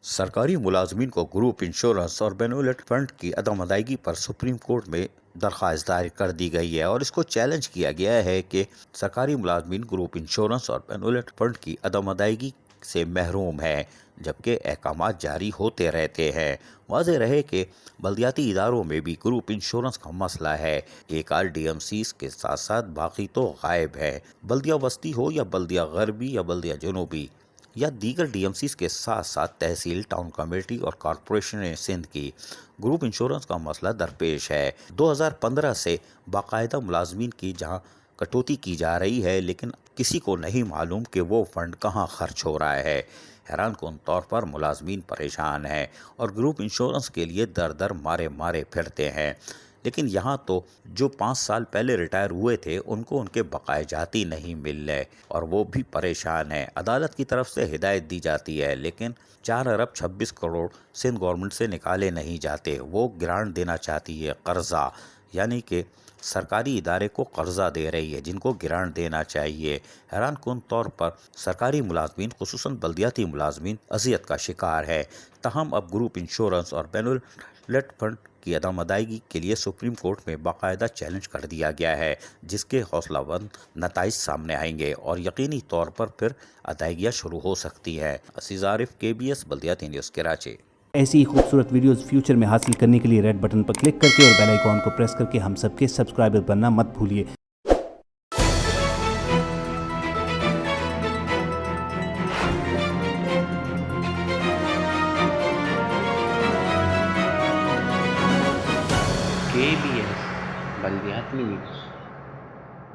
सरकारी मुलाजमीन को group insurance और बेनिफिट फंड की अदम अदायगी पर सुप्रीम कोर्ट में दरख्वास्त दायर कर दी गई है और इसको चैलेंज किया गया है कि सरकारी मुलाजमीन ग्रुप इंश्योरेंस और बेनिफिट फंड की अदम अदायगी से महरूम है, जबकि अहकाम जारी होते रहते हैं। वाज़ेह रहे कि बल्दियाती इदारों में भी ग्रुप इंश्योरेंस का मसला है। एक RDMCs के साथ साथ बाकी तो गायब है। बल्दिया वस्ती हो या बल्दिया गरबी या बल्दिया जनूबी या दीगर DMCs के साथ साथ तहसील, टाउन कमेटी और कॉरपोरेशन सिंध की ग्रुप इंश्योरेंस का मसला दरपेश है। 2015 से बाकायदा मुलाजमीन की जहां कटौती की जा रही है, लेकिन किसी को नहीं मालूम कि वो फंड कहां खर्च हो रहा है। हैरान कुन तौर पर मुलाजमीन परेशान हैं और ग्रुप इंश्योरेंस के लिए दर दर मारे मारे फिरते हैं, लेकिन यहाँ तो जो 5 साल पहले रिटायर हुए थे उनको उनके बकाए जाती नहीं मिल रहे और वो भी परेशान हैं। अदालत की तरफ से हिदायत दी जाती है, लेकिन 4 अरब 26 करोड़ सिंध गवर्नमेंट से निकाले नहीं जाते। वो ग्रांट देना चाहती है, कर्जा, यानी कि सरकारी इदारे को कर्जा दे रही है जिनको ग्रांट देना चाहिए। हैरान कुन तौर पर सरकारी मुलाजमीन खुसूसन बल्दियाती मुलाजमीन अजियत का शिकार है। तहम अब ग्रुप इंश्योरेंस और बेनिफिट फंड की अदम अदायगी के लिए सुप्रीम कोर्ट में बाकायदा चैलेंज कर दिया गया है, जिसके हौसलाबंद नताइज सामने आएंगे और यकीनी तौर पर फिर अदायगियाँ शुरू हो सकती हैं। असीज़ आरिफ, KBS बल्दियाती न्यूज़, कराची। ऐसी ही खूबसूरत वीडियोस फ्यूचर में हासिल करने के लिए रेड बटन पर क्लिक करके और बेल आइकॉन को प्रेस करके हम सबके सब्सक्राइबर बनना मत भूलिए। KBS बल्दियाती न्यूज़।